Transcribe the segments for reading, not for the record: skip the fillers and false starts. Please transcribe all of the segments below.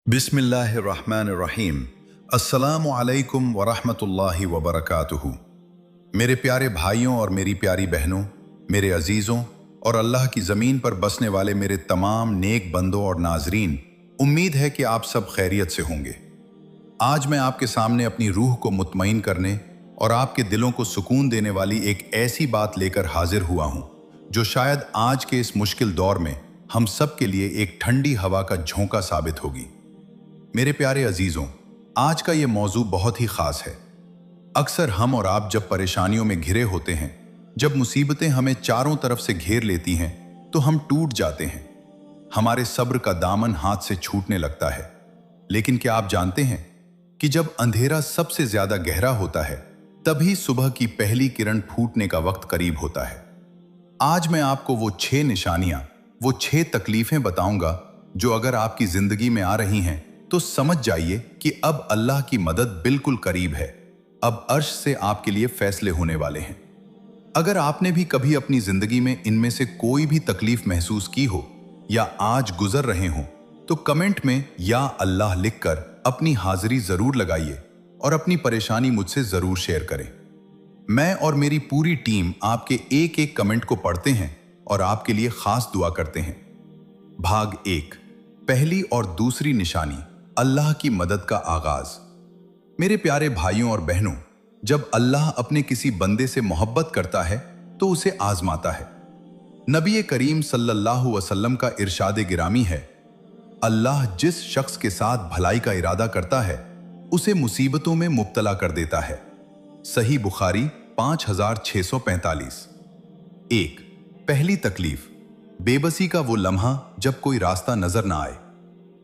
बिस्मिल्लाहिर्रहमानिर्रहीम। अस्सलामु अलैकुम वरहमतुल्लाहि वबरकातुहू। मेरे प्यारे भाइयों और मेरी प्यारी बहनों, मेरे अजीज़ों और अल्लाह की ज़मीन पर बसने वाले मेरे तमाम नेक बंदों और नाजरीन, उम्मीद है कि आप सब खैरियत से होंगे। आज मैं आपके सामने अपनी रूह को मुतमईन करने और आपके दिलों को सुकून देने वाली एक ऐसी बात लेकर हाजिर हुआ हूँ जो शायद आज के इस मुश्किल दौर में हम सब के लिए एक ठंडी हवा का झोंका साबित होगी। मेरे प्यारे अजीजों, आज का ये मौजू बहुत ही खास है। अक्सर हम और आप जब परेशानियों में घिरे होते हैं, जब मुसीबतें हमें चारों तरफ से घेर लेती हैं, तो हम टूट जाते हैं। हमारे सब्र का दामन हाथ से छूटने लगता है। लेकिन क्या आप जानते हैं कि जब अंधेरा सबसे ज्यादा गहरा होता है, तभी सुबह की पहली किरण फूटने का वक्त करीब होता है। आज मैं आपको वो 6 निशानियां, वो 6 तकलीफें बताऊंगा जो अगर आपकी जिंदगी में आ रही हैं तो समझ जाइए कि अब अल्लाह की मदद बिल्कुल करीब है। अब अर्श से आपके लिए फैसले होने वाले हैं। अगर आपने भी कभी अपनी जिंदगी में इनमें से कोई भी तकलीफ महसूस की हो या आज गुजर रहे हो, तो कमेंट में या अल्लाह लिखकर अपनी हाजिरी जरूर लगाइए और अपनी परेशानी मुझसे जरूर शेयर करें। मैं और मेरी पूरी टीम आपके एक एक कमेंट को पढ़ते हैं और आपके लिए खास दुआ करते हैं। भाग 1, पहली और दूसरी निशानी, अल्लाह की मदद का आगाज। मेरे प्यारे भाइयों और बहनों, जब अल्लाह अपने किसी बंदे से मोहब्बत करता है तो उसे आजमाता है। नबी करीम सल्लल्लाहु अलैहि वसल्लम का इरशाद गिरामी है, अल्लाह जिस शख्स के साथ भलाई का इरादा करता है उसे मुसीबतों में मुब्तला कर देता है। सही बुखारी 5645। 1, पहली तकलीफ, बेबसी का वो लम्हा जब कोई रास्ता नजर ना आए।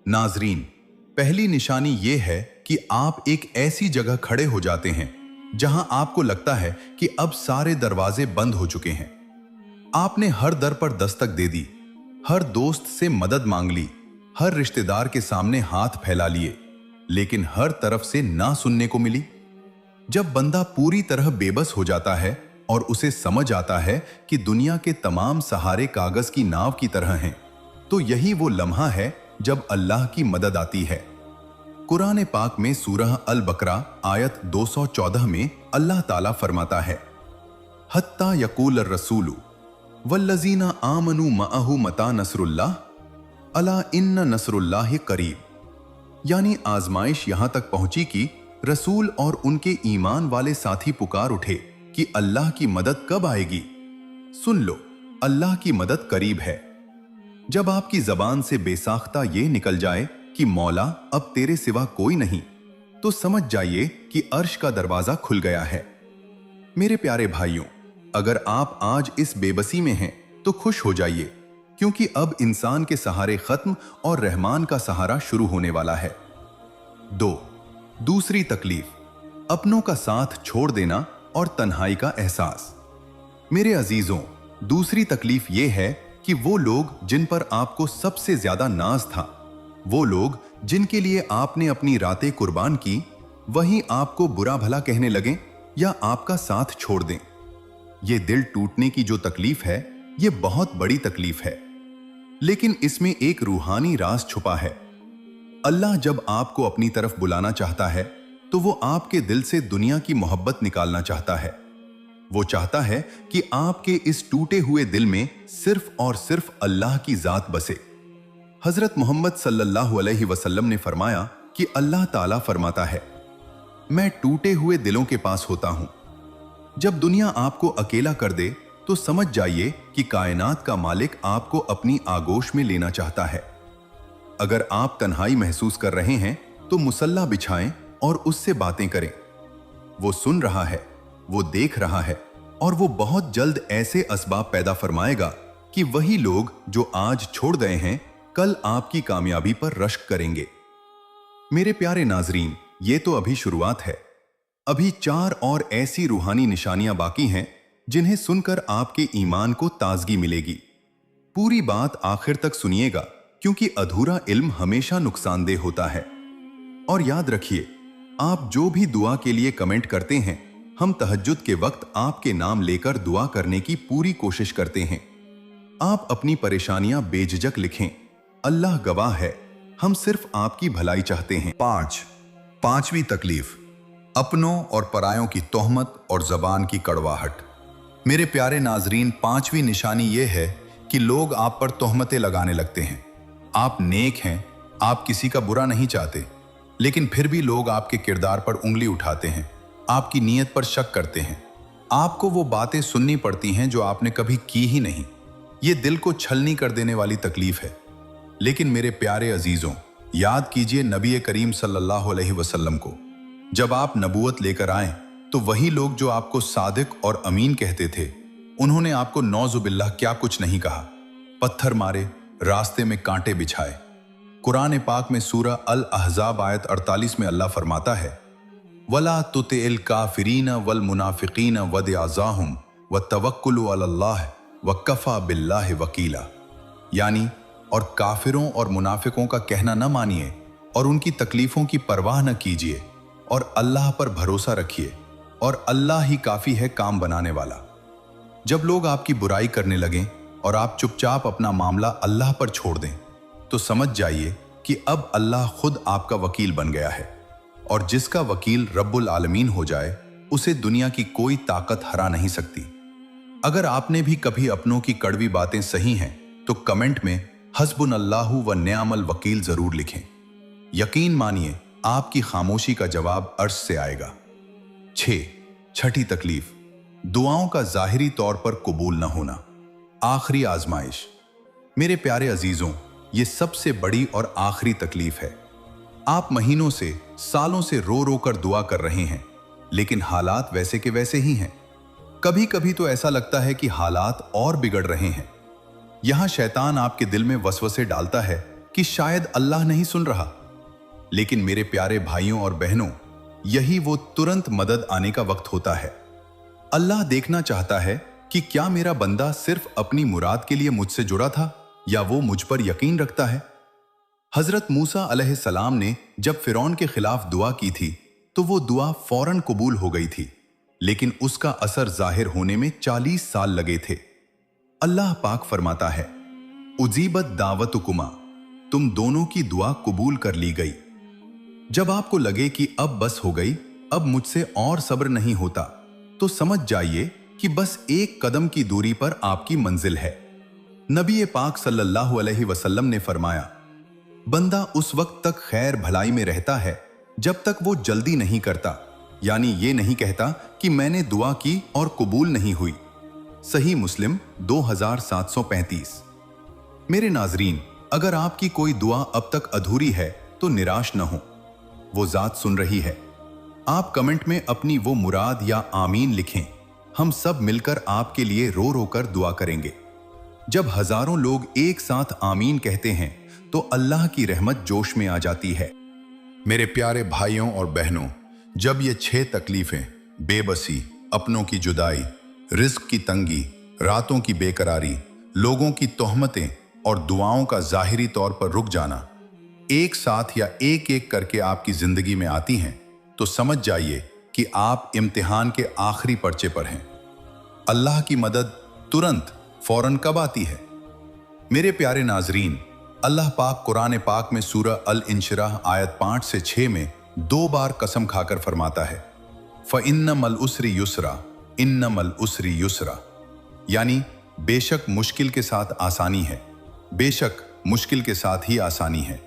नाजरीन, पहली निशानी ये है कि आप एक ऐसी जगह खड़े हो जाते हैं जहां आपको लगता है कि अब सारे दरवाजे बंद हो चुके हैं। आपने हर दर पर दस्तक दे दी, हर दोस्त से मदद मांग ली, हर रिश्तेदार के सामने हाथ फैला लिए, लेकिन हर तरफ से ना सुनने को मिली। जब बंदा पूरी तरह बेबस हो जाता है और उसे समझ आता है कि दुनिया के तमाम सहारे कागज की नाव की तरह हैं, तो यही वो लम्हा है जब अल्लाह की मदद आती है। कुरान पाक में सूरह अल बकरा आयत 214 में अल्लाह ताला फरमाता है, हत्ता यकूल रसूलु वल्लज़ीना आमनू मअहु मता नसरुल्लाह अला इन्न नसरुल्लाहि करीब। यानी आजमाइश यहां तक पहुंची कि रसूल और उनके ईमान वाले साथी पुकार उठे कि अल्लाह की मदद कब आएगी। सुन लो, अल्लाह की मदद करीब है। जब आपकी जबान से बेसाख्ता ये निकल जाए कि मौला अब तेरे सिवा कोई नहीं, तो समझ जाइए कि अर्श का दरवाजा खुल गया है। मेरे प्यारे भाइयों, अगर आप आज इस बेबसी में हैं तो खुश हो जाइए, क्योंकि अब इंसान के सहारे खत्म और रहमान का सहारा शुरू होने वाला है। 2, दूसरी तकलीफ, अपनों का साथ छोड़ देना और तन्हाई का एहसास। मेरे अजीजों, दूसरी तकलीफ यह है कि वो लोग जिन पर आपको सबसे ज्यादा नाज था, वो लोग जिनके लिए आपने अपनी रातें कुर्बान की, वहीं आपको बुरा भला कहने लगें या आपका साथ छोड़ दें। ये दिल टूटने की जो तकलीफ है, ये बहुत बड़ी तकलीफ है, लेकिन इसमें एक रूहानी राज छुपा है। अल्लाह जब आपको अपनी तरफ बुलाना चाहता है तो वो आपके दिल से दुनिया की मोहब्बत निकालना चाहता है। वो चाहता है कि आपके इस टूटे हुए दिल में सिर्फ और सिर्फ अल्लाह की जात बसे। हजरत मोहम्मद सल्लल्लाहु अलैहि वसल्लम ने फरमाया कि अल्लाह ताला फरमाता है, मैं टूटे हुए दिलों के पास होता हूं। जब दुनिया आपको अकेला कर दे तो समझ जाइए कि कायनात का मालिक आपको अपनी आगोश में लेना चाहता है। अगर आप तन्हाई महसूस कर रहे हैं तो मुसल्ला बिछाएं और उससे बातें करें। वो सुन रहा है, वो देख रहा है और वो बहुत जल्द ऐसे असबाब पैदा फरमाएगा कि वही लोग जो आज छोड़ गए हैं, कल आपकी कामयाबी पर रश्क करेंगे। मेरे प्यारे नाजरीन, ये तो अभी शुरुआत है। अभी 4 और ऐसी रूहानी निशानियां बाकी हैं जिन्हें सुनकर आपके ईमान को ताजगी मिलेगी। पूरी बात आखिर तक सुनिएगा, क्योंकि अधूरा इल्म हमेशा नुकसानदेह होता है। और याद रखिए, आप जो भी दुआ के लिए कमेंट करते हैं, हम तहज्जुद के वक्त आपके नाम लेकर दुआ करने की पूरी कोशिश करते हैं। आप अपनी परेशानियां बेझिझक लिखें, अल्लाह गवाह है, हम सिर्फ आपकी भलाई चाहते हैं। पांचवी तकलीफ, अपनों और परायों की तोहमत और जबान की कड़वाहट। मेरे प्यारे नाजरीन, पांचवी निशानी यह है कि लोग आप पर तोहमतें लगाने लगते हैं। आप नेक हैं, आप किसी का बुरा नहीं चाहते, लेकिन फिर भी लोग आपके किरदार पर उंगली उठाते हैं, आपकी नीयत पर शक करते हैं। आपको वो बातें सुननी पड़ती हैं जो आपने कभी की ही नहीं। ये दिल को छलनी कर देने वाली तकलीफ है। लेकिन मेरे प्यारे अजीजों, याद कीजिए नबी करीम सल्लल्लाहु अलैहि वसल्लम को। जब आप नबूवत लेकर आए तो वही लोग जो आपको सादिक और अमीन कहते थे, उन्होंने आपको नौजुबिल्लाह क्या कुछ नहीं कहा। पत्थर मारे, रास्ते में कांटे बिछाए। कुरान पाक में सूरह अल अहज़ाब आयत 48 में अल्लाह फरमाता है, वला तुतिल काफिरीन वल मुनाफिकीन वदअज़ाहुम व तवक्कुलु अलल्लाह व कफ़ा बिल्लाहि वकीला। यानी, और काफिरों और मुनाफिकों का कहना न मानिए और उनकी तकलीफों की परवाह न कीजिए और अल्लाह पर भरोसा रखिए, और अल्लाह ही काफी है काम बनाने वाला। जब लोग आपकी बुराई करने लगें और आप चुपचाप अपना मामला अल्लाह पर छोड़ दें, तो समझ जाइए कि अब अल्लाह खुद आपका वकील बन गया है, और जिसका वकील रब्बुल आलमीन हो जाए, उसे दुनिया की कोई ताकत हरा नहीं सकती। अगर आपने भी कभी अपनों की कड़वी बातें सही हैं तो कमेंट में हस्बुनल्लाहु व निअमल वकील जरूर लिखें। यकीन मानिए, आपकी खामोशी का जवाब अर्श से आएगा। छठी तकलीफ, दुआओं का जाहिरी तौर पर कबूल न होना। आखिरी आजमाइश। मेरे प्यारे अजीजों, ये सबसे बड़ी और आखिरी तकलीफ है। आप महीनों से, सालों से रो रो कर दुआ कर रहे हैं, लेकिन हालात वैसे के वैसे ही हैं। कभी कभी तो ऐसा लगता है कि हालात और बिगड़ रहे हैं। यहां शैतान आपके दिल में वसवसे डालता है कि शायद अल्लाह नहीं सुन रहा। लेकिन मेरे प्यारे भाइयों और बहनों, यही वो तुरंत मदद आने का वक्त होता है। अल्लाह देखना चाहता है कि क्या मेरा बंदा सिर्फ अपनी मुराद के लिए मुझसे जुड़ा था या वो मुझ पर यकीन रखता है। हजरत मूसा अलैहिस्सलाम ने जब फिरौन के खिलाफ दुआ की थी तो वो दुआ फौरन कबूल हो गई थी, लेकिन उसका असर जाहिर होने में 40 साल लगे थे। अल्लाह पाक फरमाता है, उजीबत दावतुकुमा, तुम दोनों की दुआ कबूल कर ली गई। जब आपको लगे कि अब बस हो गई, अब मुझसे और सब्र नहीं होता, तो समझ जाइए कि बस एक कदम की दूरी पर आपकी मंजिल है। नबी पाक सल्लल्लाहु अलैहि वसल्लम ने फरमाया, बंदा उस वक्त तक खैर भलाई में रहता है जब तक वो जल्दी नहीं करता, यानी ये नहीं कहता कि मैंने दुआ की और कबूल नहीं हुई। सही मुस्लिम 2735। मेरे नाजरीन, अगर आपकी कोई दुआ अब तक अधूरी है तो निराश न हो, वो जात सुन रही है। आप कमेंट में अपनी वो मुराद या आमीन लिखें। हम सब मिलकर आपके लिए रो रो कर दुआ करेंगे। जब हजारों लोग एक साथ आमीन कहते हैं तो अल्लाह की रहमत जोश में आ जाती है। मेरे प्यारे भाइयों और बहनों, जब ये 6 तकलीफें, बेबसी, अपनों की जुदाई, रिस्क की तंगी, रातों की बेकरारी, लोगों की तोहमतें और दुआओं का जाहिरी तौर पर रुक जाना एक साथ या एक एक करके आपकी जिंदगी में आती हैं, तो समझ जाइए कि आप इम्तिहान के आखिरी पर्चे पर हैं। अल्लाह की मदद तुरंत, फौरन कब आती है? मेरे प्यारे नाजरीन, अल्लाह पाक कुरान पाक में सूरह अल इंशिराह आयत 5 से 6 में 2 बार कसम खाकर फरमाता है, फ़इन्नमल उसरी युसरा, इन्नमल उसरी युसरा। यानी बेशक मुश्किल के साथ आसानी है, बेशक मुश्किल के साथ ही आसानी है।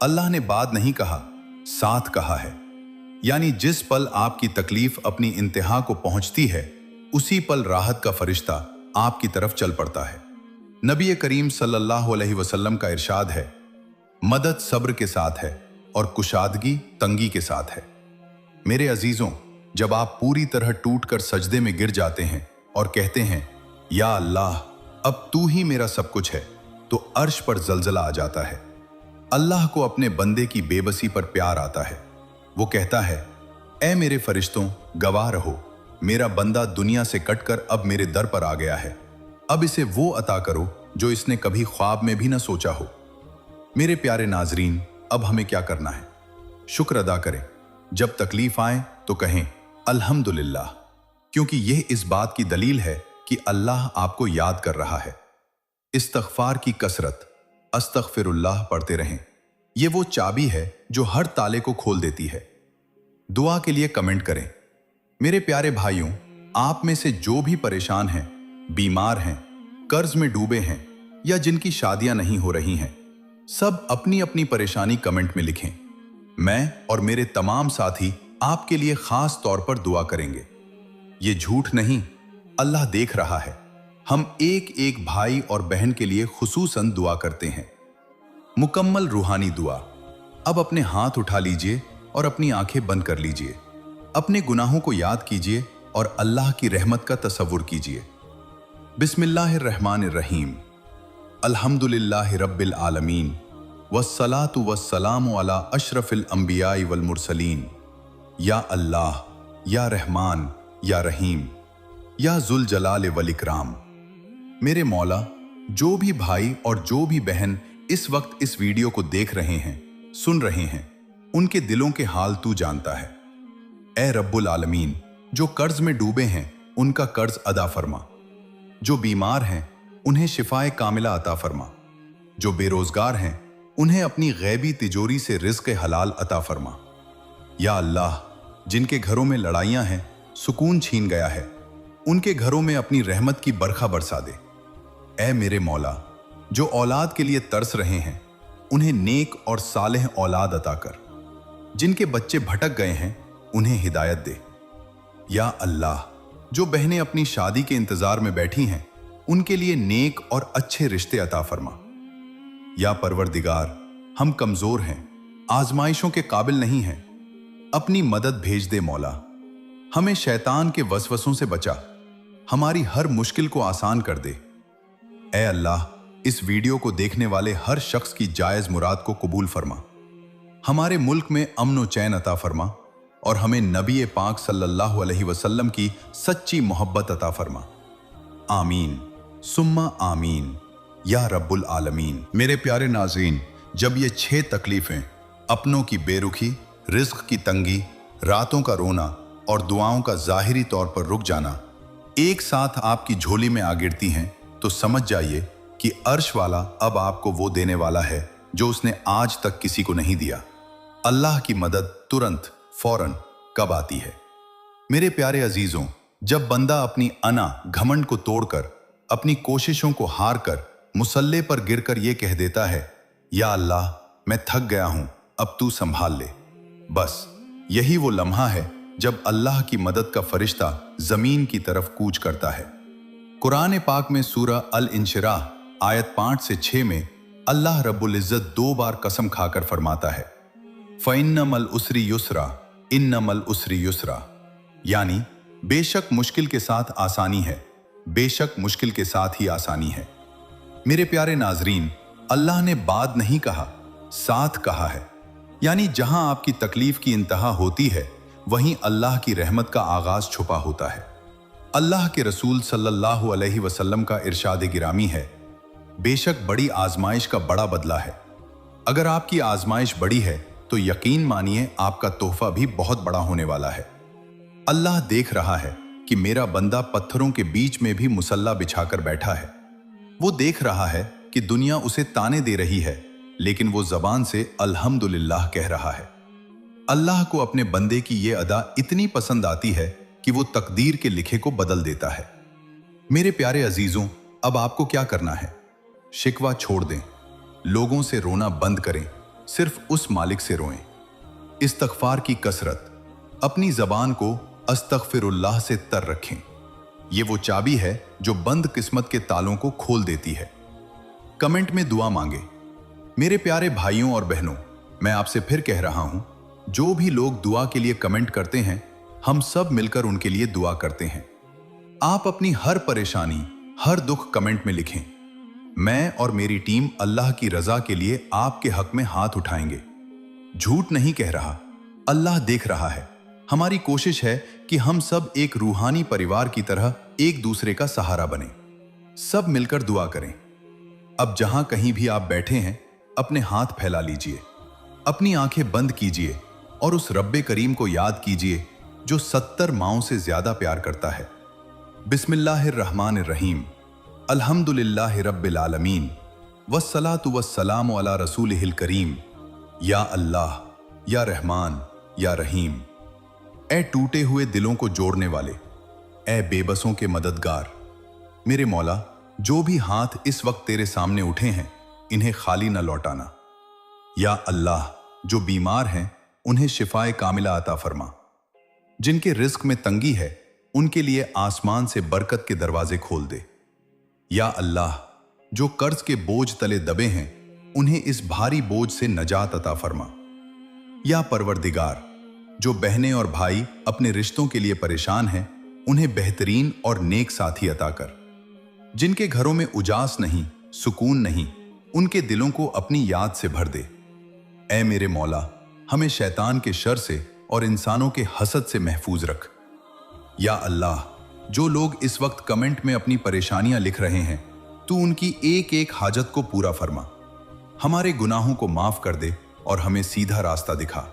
अल्लाह ने बाद नहीं कहा, साथ कहा है। यानी जिस पल आपकी तकलीफ अपनी इंतहा को पहुंचती है, उसी पल राहत का फरिश्ता आपकी तरफ चल पड़ता है। नबी करीम सल्लल्लाहु अलैहि वसल्लम का इरशाद है, मदद सब्र के साथ है और कुशादगी तंगी के साथ है। मेरे अजीजों, जब आप पूरी तरह टूटकर सजदे में गिर जाते हैं और कहते हैं, या अल्लाह, अब तू ही मेरा सब कुछ है, तो अर्श पर जलजला आ जाता है। अल्लाह को अपने बंदे की बेबसी पर प्यार आता है। वो कहता है, ऐ मेरे फरिश्तों, गवाह रहो, मेरा बंदा दुनिया से कटकर अब मेरे दर पर आ गया है। अब इसे वो अता करो जो इसने कभी ख्वाब में भी न सोचा हो। मेरे प्यारे नाजरीन, अब हमें क्या करना है? शुक्र अदा करें। जब तकलीफ आए तो कहें अल्हम्दुलिल्लाह, क्योंकि यह इस बात की दलील है कि अल्लाह आपको याद कर रहा है। इस्तग़फ़ार की कसरत, अस्तग़फ़िरुल्लाह पढ़ते रहें। ये वो चाबी है जो हर ताले को खोल देती है। दुआ के लिए कमेंट करें। मेरे प्यारे भाइयों, आप में से जो भी परेशान हैं, बीमार हैं, कर्ज में डूबे हैं या जिनकी शादियां नहीं हो रही हैं, सब अपनी अपनी परेशानी कमेंट में लिखें। मैं और मेरे तमाम साथी आपके लिए खास तौर पर दुआ करेंगे। ये झूठ नहीं, अल्लाह देख रहा है। हम एक एक भाई और बहन के लिए खुसूसन दुआ करते हैं। मुकम्मल रूहानी दुआ। अब अपने हाथ उठा लीजिए और अपनी आंखें बंद कर लीजिए। अपने गुनाहों को याद कीजिए और अल्लाह की रहमत का तसव्वुर कीजिए। बिस्मिल्लाहिर्रहमानिर्रहीम। अल्हम्दुलिल्लाहि रब्बिल आलमीन वस्सलातु वस्सलामु अला अशरफिल अंबियाई वल मुरसलीन। या अल्लाह, या रहमान, या रहीम, या जुल जलाल वल इकराम। मेरे मौला, जो भी भाई और जो भी बहन इस वक्त इस वीडियो को देख रहे हैं, सुन रहे हैं, उनके दिलों के हाल तू जानता है। ए रब्बुल आलमीन, जो कर्ज में डूबे हैं उनका कर्ज अदा फरमा। जो बीमार हैं उन्हें शिफाए कामिला अता फरमा। जो बेरोजगार हैं उन्हें अपनी गैबी तिजोरी से रिज़्क़ हलाल अता फरमा। या अल्लाह, जिनके घरों में लड़ाइयां हैं, सुकून छीन गया है, उनके घरों में अपनी रहमत की बरखा बरसा दे। ए मेरे मौला, जो औलाद के लिए तरस रहे हैं उन्हें नेक और सालेह औलाद अता कर। जिनके बच्चे भटक गए हैं उन्हें हिदायत दे। या अल्लाह, जो बहनें अपनी शादी के इंतजार में बैठी हैं उनके लिए नेक और अच्छे रिश्ते अता फरमा। या परवरदिगार, हम कमजोर हैं, आजमाइशों के काबिल नहीं हैं, अपनी मदद भेज दे मौला। हमें शैतान के वसवसों से बचा, हमारी हर मुश्किल को आसान कर दे। ए अल्लाह, इस वीडियो को देखने वाले हर शख्स की जायज मुराद को कबूल फरमा। हमारे मुल्क में अमन व चैन अता फरमा और हमें नबी पाक सल्लल्लाहु अलैहि वसल्लम की सच्ची मोहब्बत अता फरमा। आमीन सुम्मा आमीन या रब्बुल आलमीन। मेरे प्यारे नाज़रीन, जब ये 6 तकलीफें, अपनों की बेरुखी, रिज़्क़ की तंगी, रातों का रोना और दुआओं का ज़ाहिरी तौर पर रुक जाना एक साथ आपकी झोली में आ गिरती हैं, तो समझ जाइए कि अर्श वाला अब आपको वो देने वाला है जो उसने आज तक किसी को नहीं दिया। अल्लाह की मदद तुरंत, फौरन कब आती है। मेरे प्यारे अजीजों, जब बंदा अपनी अना घमंड को तोड़कर, अपनी कोशिशों को हार कर मुसल्ले पर गिरकर ये कह देता है, या अल्लाह, मैं थक गया हूं, अब तू संभाल ले, बस यही वो लम्हा है जब अल्लाह की मदद का फरिश्ता जमीन की तरफ कूच करता है। कुरान पाक में सूरा अल इंशिराह आयत 5 से 6 में अल्लाह रब्बुल इज़्ज़त 2 बार कसम खाकर फरमाता है, फ़इन्नमल उसरी युसरा, इन्नमल उसरी युसरा, यानी बेशक मुश्किल के साथ आसानी है, बेशक मुश्किल के साथ ही आसानी है। मेरे प्यारे नाजरीन, अल्लाह ने बाद नहीं कहा, साथ कहा है, यानी जहां आपकी तकलीफ की इंतहा होती है वहीं अल्लाह की रहमत का आगाज छुपा होता है। अल्लाह के रसूल सल्लल्लाहु अलैहि वसल्लम का इरशाद गिरामी है, बेशक बड़ी आजमाइश का बड़ा बदला है। अगर आपकी आजमाइश बड़ी है तो यकीन मानिए आपका तोहफा भी बहुत बड़ा होने वाला है। अल्लाह देख रहा है कि मेरा बंदा पत्थरों के बीच में भी मुसल्ला बिछाकर बैठा है। वो देख रहा है कि दुनिया उसे ताने दे रही है, लेकिन वो जबान से अल्हम्दुलिल्लाह कह रहा है। अल्लाह को अपने बंदे की ये अदा इतनी पसंद आती है कि वो तकदीर के लिखे को बदल देता है। मेरे प्यारे अजीजों, अब आपको क्या करना है? शिकवा छोड़ दें, लोगों से रोना बंद करें, सिर्फ उस मालिक से रोएं। इस्तगफार की कसरत, अपनी जबान को अस्तगफिरुल्लाह से तर रखें। ये वो चाबी है जो बंद किस्मत के तालों को खोल देती है। कमेंट में दुआ मांगे। मेरे प्यारे भाइयों और बहनों, मैं आपसे फिर कह रहा हूं, जो भी लोग दुआ के लिए कमेंट करते हैं, हम सब मिलकर उनके लिए दुआ करते हैं। आप अपनी हर परेशानी, हर दुख कमेंट में लिखें। मैं और मेरी टीम अल्लाह की रजा के लिए आपके हक में हाथ उठाएंगे। झूठ नहीं कह रहा, अल्लाह देख रहा है। हमारी कोशिश है कि हम सब एक रूहानी परिवार की तरह एक दूसरे का सहारा बने। सब मिलकर दुआ करें। अब जहां कहीं भी आप बैठे हैं, अपने हाथ फैला लीजिए, अपनी आंखें बंद कीजिए और उस रब्बे करीम को याद कीजिए जो 70 माओं से ज्यादा प्यार करता है। बिस्मिल्लाहिर्रहमानिर्रहीम, अल्हम्दुलिल्लाहि रब्बिल आलमीन, वस्सलातु वस्सलामु अला रसूलिहिल करीम, या अल्लाह, या रहमान, या रहीम। ए टूटे हुए दिलों को जोड़ने वाले, ए बेबसों के मददगार, मेरे मौला, जो भी हाथ इस वक्त तेरे सामने उठे हैं, इन्हें खाली न लौटाना। या अल्लाह, जो बीमार हैं उन्हें शिफाए कामिला अता फरमा। जिनके रिस्क में तंगी है उनके लिए आसमान से बरकत के दरवाजे खोल दे। या अल्लाह, जो कर्ज के बोझ तले दबे हैं उन्हें इस भारी बोझ से नजात अता फरमा। या परवरदिगार, जो बहनें और भाई अपने रिश्तों के लिए परेशान हैं उन्हें बेहतरीन और नेक साथी अता कर। जिनके घरों में उजास नहीं, सुकून नहीं, उनके दिलों को अपनी याद से भर दे। ऐ मेरे मौला, हमें शैतान के शर से और इंसानों के हसद से महफूज रख। या अल्लाह, जो लोग इस वक्त कमेंट में अपनी परेशानियां लिख रहे हैं, तू उनकी एक एक हाजत को पूरा फरमा। हमारे गुनाहों को माफ कर दे और हमें सीधा रास्ता दिखा।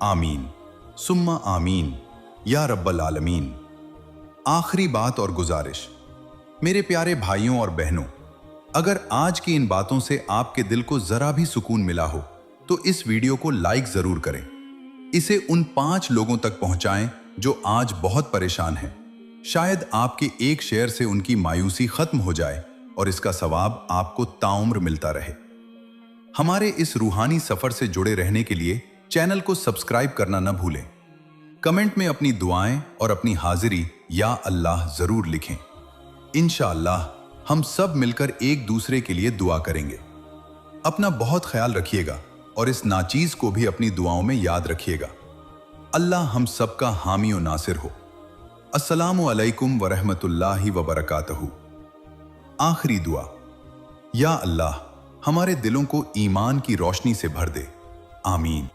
आमीन सुम्मा आमीन या रब्बल आलमीन। आखिरी बात और गुजारिश, मेरे प्यारे भाइयों और बहनों, अगर आज की इन बातों से आपके दिल को जरा भी सुकून मिला हो तो इस वीडियो को लाइक जरूर करें। इसे उन 5 लोगों तक पहुंचाएं जो आज बहुत परेशान हैं। शायद आपके एक शेयर से उनकी मायूसी खत्म हो जाए और इसका सवाब आपको ताउम्र मिलता रहे। हमारे इस रूहानी सफर से जुड़े रहने के लिए चैनल को सब्सक्राइब करना न भूलें। कमेंट में अपनी दुआएं और अपनी हाजिरी या अल्लाह जरूर लिखें। इंशाअल्लाह हम सब मिलकर एक दूसरे के लिए दुआ करेंगे। अपना बहुत ख्याल रखिएगा और इस नाचीज को भी अपनी दुआओं में याद रखिएगा। अल्लाह हम सबका हामी और नासिर हो। अस्सलामु अलैकुम व रहमतुल्लाहि व बरकातहू। आखिरी दुआ, या अल्लाह, हमारे दिलों को ईमान की रोशनी से भर दे। आमीन।